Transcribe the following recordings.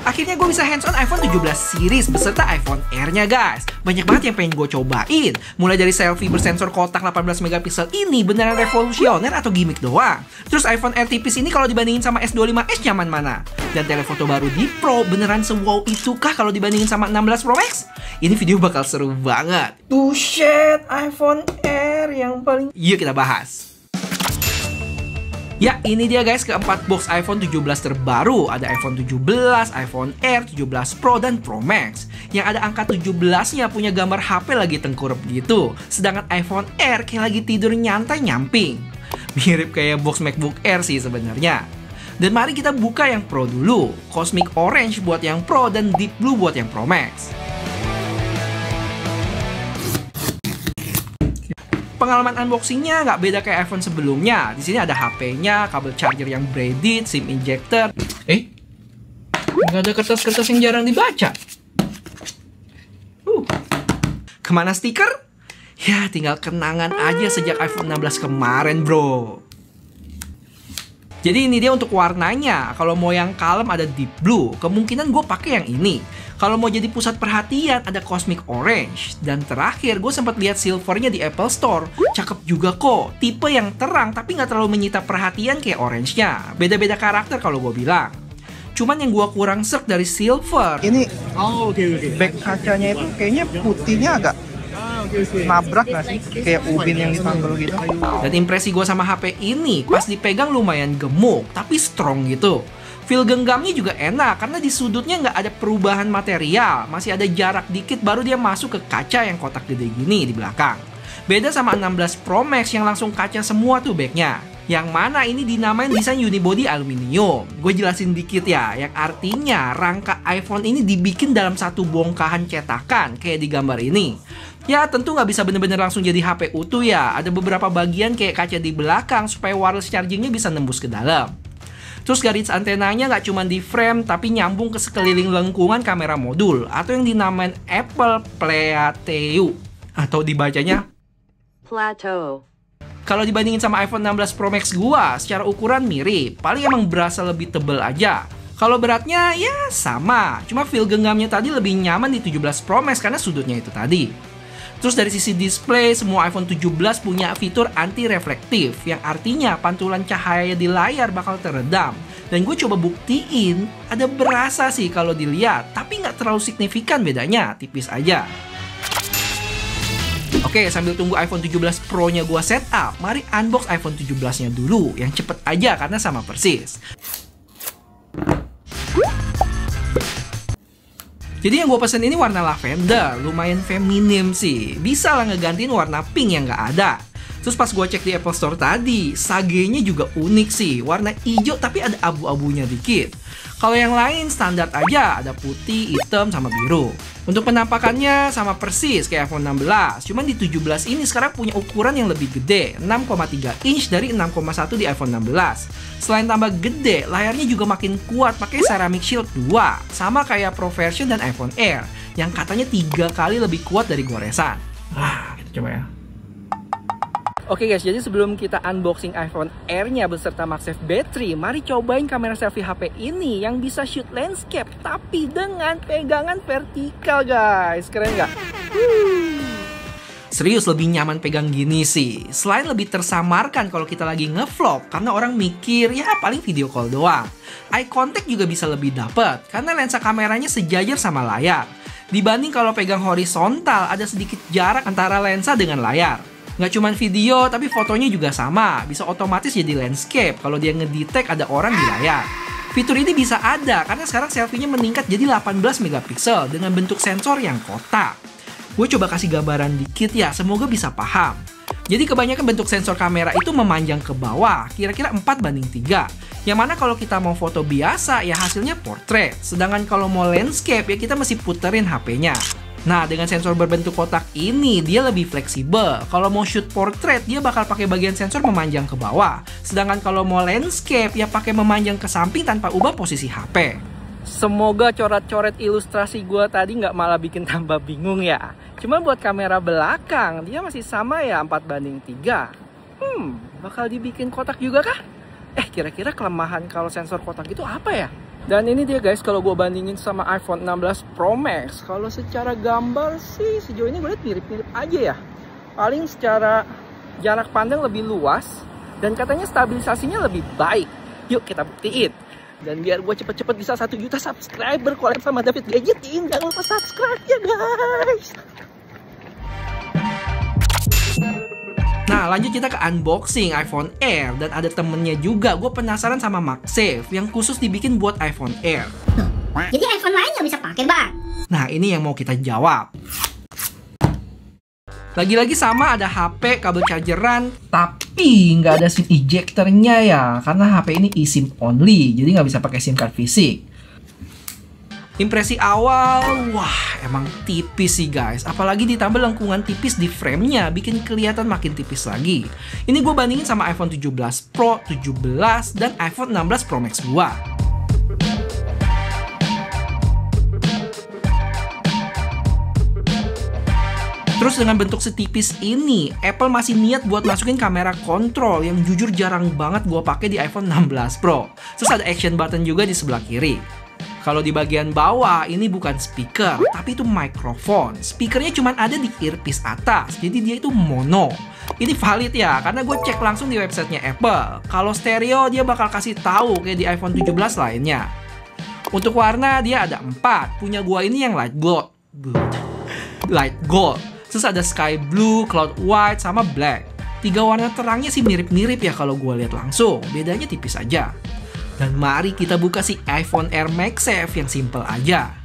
Akhirnya gue bisa hands on iPhone 17 series beserta iPhone Air-nya guys. Banyak banget yang pengen gue cobain. Mulai dari selfie bersensor kotak 18 megapiksel ini beneran revolusioner atau gimmick doang. Terus iPhone Air tipis ini kalau dibandingin sama S25s nyaman mana? Dan telefoto baru di Pro beneran se-wow itukah kalau dibandingin sama 16 Pro Max? Ini video bakal seru banget. Buset, iPhone Air yang paling... Yuk kita bahas. Ya, ini dia guys keempat box iPhone 17 terbaru. Ada iPhone 17, iPhone Air, 17 Pro, dan Pro Max. Yang ada angka 17-nya punya gambar HP lagi tengkurap gitu. Sedangkan iPhone Air kayak lagi tidur nyantai nyamping. Mirip kayak box MacBook Air sih sebenarnya. Dan mari kita buka yang Pro dulu. Cosmic Orange buat yang Pro dan Deep Blue buat yang Pro Max. Pengalaman unboxingnya nggak beda kayak iPhone sebelumnya. Di sini ada HP-nya, kabel charger yang braided, SIM injector. Nggak ada kertas-kertas yang jarang dibaca. Kemana stiker? Ya, tinggal kenangan aja sejak iPhone 16 kemarin, bro. Jadi ini dia untuk warnanya. Kalau mau yang kalem ada Deep Blue. Kemungkinan gue pakai yang ini. Kalau mau jadi pusat perhatian ada Cosmic Orange. Dan terakhir gue sempat lihat silvernya di Apple Store. Cakep juga kok. Tipe yang terang tapi nggak terlalu menyita perhatian kayak orange-nya. Beda-beda karakter kalau gue bilang. Cuman yang gue kurang serk dari silver. Ini back kacanya itu kayaknya putihnya agak nabrak gak sih? Kayak ubin yang dipanggil gitu. Dan impresi gue sama HP ini pas dipegang lumayan gemuk tapi strong gitu. Feel genggamnya juga enak karena di sudutnya nggak ada perubahan material. Masih ada jarak dikit baru dia masuk ke kaca yang kotak gede gini di belakang. Beda sama 16 Pro Max yang langsung kaca semua tuh backnya. Yang mana ini dinamain desain unibody aluminium. Gue jelasin dikit ya, yang artinya rangka iPhone ini dibikin dalam satu bongkahan cetakan kayak di gambar ini. Ya tentu nggak bisa bener-bener langsung jadi HP utuh ya. Ada beberapa bagian kayak kaca di belakang supaya wireless chargingnya bisa nembus ke dalam. Terus garis antenanya nggak cuma di frame tapi nyambung ke sekeliling lengkungan kamera modul atau yang dinamain Apple Plateau atau dibacanya Plateau. Kalau dibandingin sama iPhone 16 Pro Max gua, secara ukuran mirip, paling emang berasa lebih tebel aja. Kalau beratnya ya sama, cuma feel genggamnya tadi lebih nyaman di 17 Pro Max karena sudutnya itu tadi. Terus dari sisi display, semua iPhone 17 punya fitur anti-reflektif, yang artinya pantulan cahaya di layar bakal teredam. Dan gue coba buktiin, ada berasa sih kalau dilihat, tapi nggak terlalu signifikan bedanya, tipis aja. Oke, sambil tunggu iPhone 17 Pro-nya gue setup, mari unbox iPhone 17-nya dulu, yang cepet aja karena sama persis. Jadi yang gue pesen ini warna lavender, lumayan feminim sih. Bisa lah ngegantiin warna pink yang nggak ada. Terus pas gue cek di Apple Store tadi, sagenya juga unik sih. Warna hijau tapi ada abu-abunya dikit. Kalau yang lain standar aja, ada putih, hitam, sama biru. Untuk penampakannya sama persis kayak iPhone 16. Cuman di 17 ini sekarang punya ukuran yang lebih gede, 6,3 inch dari 6,1 di iPhone 16. Selain tambah gede, layarnya juga makin kuat pakai Ceramic Shield 2. Sama kayak Pro version dan iPhone Air, yang katanya 3 kali lebih kuat dari goresan. Kita coba ya. Oke guys, jadi sebelum kita unboxing iPhone Air-nya beserta MagSafe battery, mari cobain kamera selfie HP ini yang bisa shoot landscape tapi dengan pegangan vertikal guys. Keren nggak? Serius lebih nyaman pegang gini sih. Selain lebih tersamarkan kalau kita lagi nge-vlog karena orang mikir ya paling video call doang. Eye contact juga bisa lebih dapet karena lensa kameranya sejajar sama layar. Dibanding kalau pegang horizontal ada sedikit jarak antara lensa dengan layar. Nggak cuma video, tapi fotonya juga sama. Bisa otomatis jadi landscape kalau dia ngedetect ada orang di layar. Fitur ini bisa ada karena sekarang selfie-nya meningkat jadi 18 megapiksel dengan bentuk sensor yang kotak. Gue coba kasih gambaran dikit ya, semoga bisa paham. Jadi kebanyakan bentuk sensor kamera itu memanjang ke bawah, kira-kira 4:3. Yang mana kalau kita mau foto biasa, ya hasilnya portrait. Sedangkan kalau mau landscape, ya kita mesti puterin HP-nya. Nah, dengan sensor berbentuk kotak ini, dia lebih fleksibel. Kalau mau shoot portrait, dia bakal pakai bagian sensor memanjang ke bawah. Sedangkan kalau mau landscape, ya pakai memanjang ke samping tanpa ubah posisi HP. Semoga coret-coret ilustrasi gua tadi nggak malah bikin tambah bingung ya. Cuma buat kamera belakang, dia masih sama ya 4:3. Bakal dibikin kotak juga kah? Kira-kira kelemahan kalau sensor kotak itu apa ya? Dan ini dia guys, kalau gue bandingin sama iPhone 16 Pro Max, kalau secara gambar sih sejauh ini gue lihat mirip-mirip aja ya. Paling secara jarak pandang lebih luas dan katanya stabilisasinya lebih baik. Yuk kita buktiin. Dan biar gue cepet-cepet bisa 1 juta subscriber collab sama David Gadgetin, jangan lupa subscribe ya guys. Nah, lanjut kita ke unboxing iPhone Air. Dan ada temennya juga, gue penasaran sama MagSafe yang khusus dibikin buat iPhone Air. Jadi iPhone lain nggak bisa pakai, Bang? Nah, ini yang mau kita jawab. Lagi-lagi sama, ada HP, kabel chargeran, tapi nggak ada SIM ejectornya ya, karena HP ini eSIM only, jadi nggak bisa pakai SIM card fisik. Impresi awal, wah emang tipis sih guys. Apalagi ditambah lengkungan tipis di framenya, bikin kelihatan makin tipis lagi. Ini gue bandingin sama iPhone 17 Pro, 17, dan iPhone 16 Pro Max 2. Terus dengan bentuk setipis ini, Apple masih niat buat masukin kamera kontrol yang jujur jarang banget gue pakai di iPhone 16 Pro. Terus ada action button juga di sebelah kiri. Kalau di bagian bawah, ini bukan speaker, tapi itu mikrofon. Speakernya cuma ada di earpiece atas, jadi dia itu mono. Ini valid ya, karena gue cek langsung di websitenya Apple. Kalau stereo, dia bakal kasih tahu kayak di iPhone 17 lainnya. Untuk warna, dia ada 4. Punya gue ini yang light gold. Light gold. Terus ada sky blue, cloud white, sama black. 3 warna terangnya sih mirip-mirip ya kalau gue lihat langsung. Bedanya tipis aja. Dan mari kita buka si iPhone Air MagSafe yang simple aja.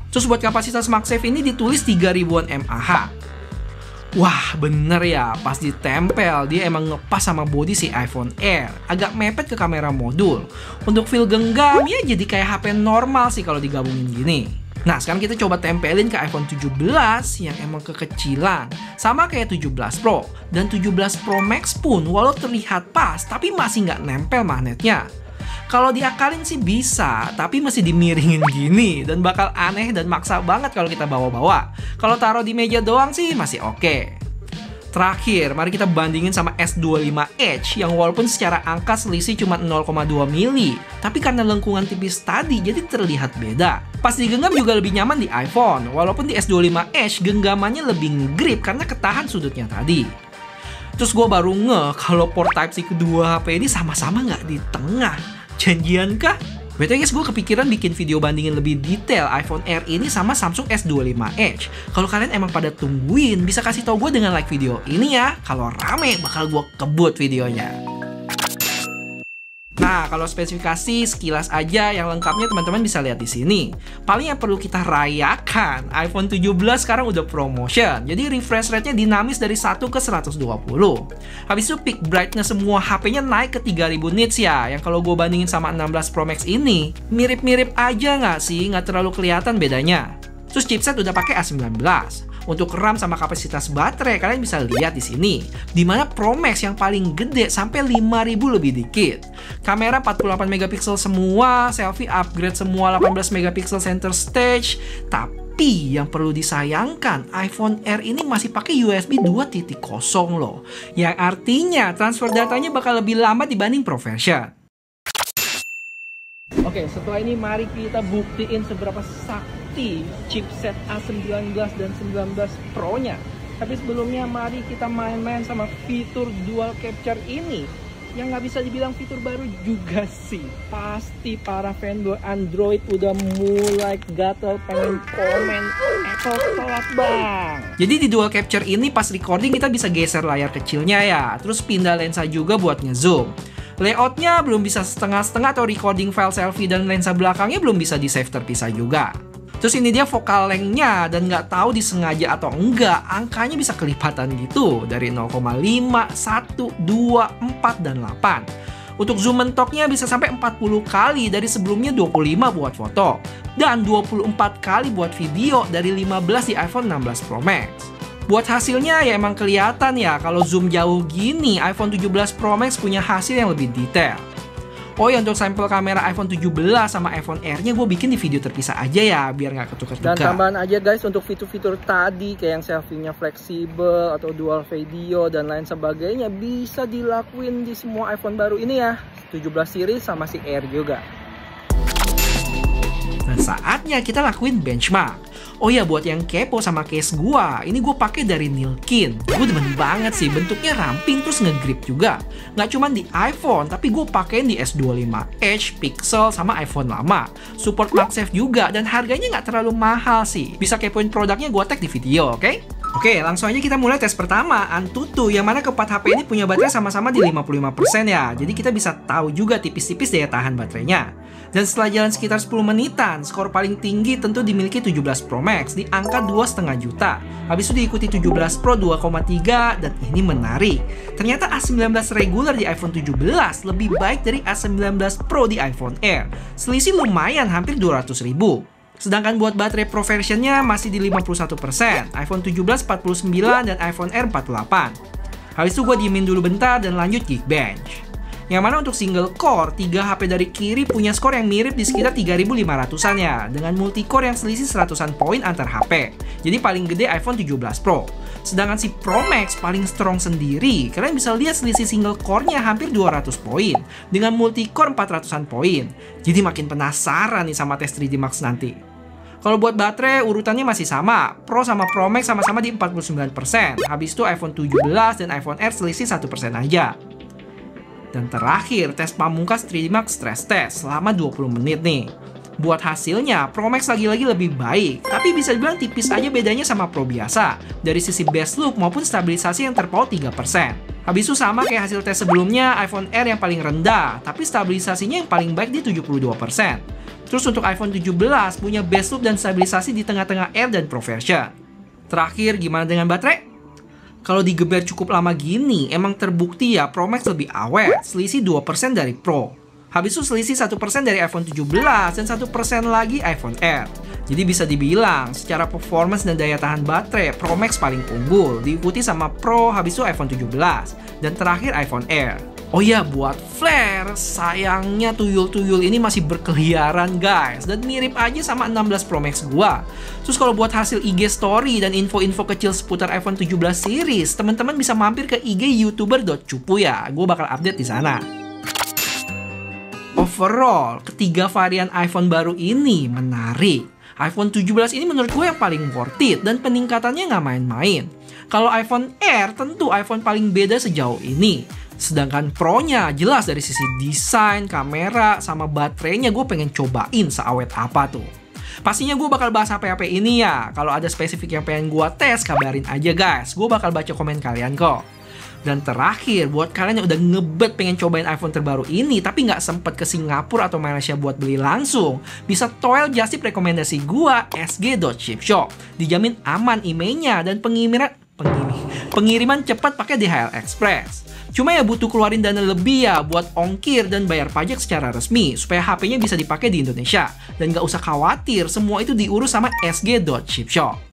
Terus buat kapasitas MagSafe ini ditulis 3000-an mAh. Wah bener ya, pas ditempel dia emang ngepas sama bodi si iPhone Air. Agak mepet ke kamera modul. Untuk feel genggam ya jadi kayak HP normal sih kalau digabungin gini. Nah sekarang kita coba tempelin ke iPhone 17 yang emang kekecilan. Sama kayak 17 Pro. Dan 17 Pro Max pun walau terlihat pas tapi masih nggak nempel magnetnya. Kalau diakalin sih bisa, tapi masih dimiringin gini. Dan bakal aneh dan maksa banget kalau kita bawa-bawa. Kalau taruh di meja doang sih masih oke. Terakhir, mari kita bandingin sama S25 Edge yang walaupun secara angka selisih cuma 0,2 mili, tapi karena lengkungan tipis tadi jadi terlihat beda. Pas digenggam juga lebih nyaman di iPhone, walaupun di S25 Edge genggamannya lebih nge-grip karena ketahan sudutnya tadi. Terus gue baru kalau port Type-C kedua HP ini sama-sama nggak di tengah. Janjian kah? BTW guys, gue kepikiran bikin video bandingin lebih detail iPhone Air ini sama Samsung S25 Edge. Kalau kalian emang pada tungguin, bisa kasih tau gue dengan like video ini ya. Kalau rame, bakal gue kebut videonya. Nah, kalau spesifikasi sekilas aja yang lengkapnya teman-teman bisa lihat di sini. Paling yang perlu kita rayakan, iPhone 17 sekarang udah promotion. Jadi refresh rate-nya dinamis dari 1 ke 120. Habis itu peak brightness semua HP-nya naik ke 3000 nits ya. Yang kalau gue bandingin sama 16 Pro Max ini, mirip-mirip aja nggak sih? Nggak terlalu kelihatan bedanya. Terus chipset udah pakai A19. Untuk RAM sama kapasitas baterai kalian bisa lihat di sini. Dimana Pro Max yang paling gede sampai 5000 lebih dikit. Kamera 48 megapiksel semua, selfie upgrade semua 18 megapiksel center stage. Tapi yang perlu disayangkan, iPhone Air ini masih pakai USB 2.0 loh. Yang artinya transfer datanya bakal lebih lambat dibanding Pro version. Oke, setelah ini mari kita buktiin seberapa sakti chipset A19 dan 19 Pro-nya. Tapi sebelumnya mari kita main-main sama fitur dual capture ini. Yang nggak bisa dibilang fitur baru juga sih. Pasti para fanboy Android udah mulai gatel pengen komen Apple telat bang. Jadi di dual capture ini pas recording kita bisa geser layar kecilnya ya. Terus pindah lensa juga buat ngezoom. Layoutnya belum bisa setengah-setengah atau recording file selfie dan lensa belakangnya belum bisa di save terpisah juga. Terus ini dia focal length-nya dan nggak tahu disengaja atau enggak, angkanya bisa kelipatan gitu dari 0,5, 1, 2, 4, dan 8. Untuk zoom mentoknya bisa sampai 40 kali dari sebelumnya 25 buat foto dan 24 kali buat video dari 15 di iPhone 16 Pro Max. Buat hasilnya ya emang kelihatan ya kalau zoom jauh gini iPhone 17 Pro Max punya hasil yang lebih detail. Oh ya, untuk sampel kamera iPhone 17 sama iPhone Air-nya gue bikin di video terpisah aja ya, biar nggak ketukar juga. Dan tambahan aja guys, untuk fitur-fitur tadi kayak yang selfie-nya fleksibel atau dual video dan lain sebagainya bisa dilakuin di semua iPhone baru ini ya, 17 series sama si Air juga. Nah, saatnya kita lakuin benchmark. Oh ya, buat yang kepo sama case gua, ini gue pakai dari Nilkin. Gue demen banget sih, bentuknya ramping terus ngegrip juga. Nggak cuma di iPhone, tapi gue pakein di S25 Edge, Pixel, sama iPhone lama. Support MagSafe juga, dan harganya nggak terlalu mahal sih. Bisa kepoin produknya gue tag di video, oke? Oke, langsung aja kita mulai tes pertama, Antutu, yang mana keempat HP ini punya baterai sama-sama di 55% ya. Jadi kita bisa tahu juga tipis-tipis daya tahan baterainya. Dan setelah jalan sekitar 10 menitan, skor paling tinggi tentu dimiliki 17 Pro Max di angka 2,5 juta. Habis itu diikuti 17 Pro 2,3, dan ini menarik. Ternyata A19 regular di iPhone 17 lebih baik dari A19 Pro di iPhone Air. Selisih lumayan, hampir 200.000. Sedangkan buat baterai Pro versionnya masih di 51%, iPhone 17 49 dan iPhone Air 48. Habis itu gue diemin dulu bentar dan lanjut Geekbench. Yang mana untuk single core, 3 HP dari kiri punya skor yang mirip di sekitar 3.500-an ya, dengan multicore yang selisih 100-an poin antar HP. Jadi paling gede iPhone 17 Pro. Sedangkan si Pro Max paling strong sendiri, kalian bisa lihat selisih single core-nya hampir 200 poin, dengan multicore 400-an poin. Jadi makin penasaran nih sama tes 3D Max nanti. Kalau buat baterai, urutannya masih sama. Pro sama Pro Max sama-sama di 49%. Habis itu iPhone 17 dan iPhone Air selisih 1% aja. Dan terakhir, tes pamungkas 3D Max stress test selama 20 menit nih. Buat hasilnya, Pro Max lagi-lagi lebih baik, tapi bisa dibilang tipis aja bedanya sama Pro biasa, dari sisi best look maupun stabilisasi yang terpaut 3%. Habis itu sama kayak hasil tes sebelumnya, iPhone Air yang paling rendah, tapi stabilisasinya yang paling baik di 72%. Terus untuk iPhone 17 punya best look dan stabilisasi di tengah-tengah Air dan Pro version. Terakhir, gimana dengan baterai? Kalau digeber cukup lama gini, emang terbukti ya Pro Max lebih awet, selisih 2% dari Pro. Habis itu selisih 1% dari iPhone 17 dan 1% lagi iPhone Air. Jadi bisa dibilang, secara performance dan daya tahan baterai, Pro Max paling unggul, diikuti sama Pro, habis itu iPhone 17, dan terakhir iPhone Air. Oh iya, buat flare, sayangnya tuyul-tuyul ini masih berkeliaran guys, dan mirip aja sama 16 Pro Max gua. Terus kalau buat hasil IG story dan info-info kecil seputar iPhone 17 series, teman-teman bisa mampir ke IG youtuber.cupu ya, gua bakal update di sana. Overall, ketiga varian iPhone baru ini menarik. iPhone 17 ini menurut gue yang paling worth it dan peningkatannya nggak main-main. Kalau iPhone Air, tentu iPhone paling beda sejauh ini. Sedangkan Pro-nya jelas dari sisi desain, kamera, sama baterainya gue pengen cobain seawet apa tuh. Pastinya gue bakal bahas HP-HP ini ya. Kalau ada spesifik yang pengen gue tes, kabarin aja guys. Gue bakal baca komen kalian kok. Dan terakhir, buat kalian yang udah ngebet pengen cobain iPhone terbaru ini tapi nggak sempet ke Singapura atau Malaysia buat beli langsung, bisa toel just tip rekomendasi gua sg.chipshop. Dijamin aman emailnya dan pengiriman cepat pakai DHL Express. Cuma ya butuh keluarin dana lebih ya buat ongkir dan bayar pajak secara resmi supaya HP-nya bisa dipakai di Indonesia. Dan nggak usah khawatir, semua itu diurus sama sg.chipshop.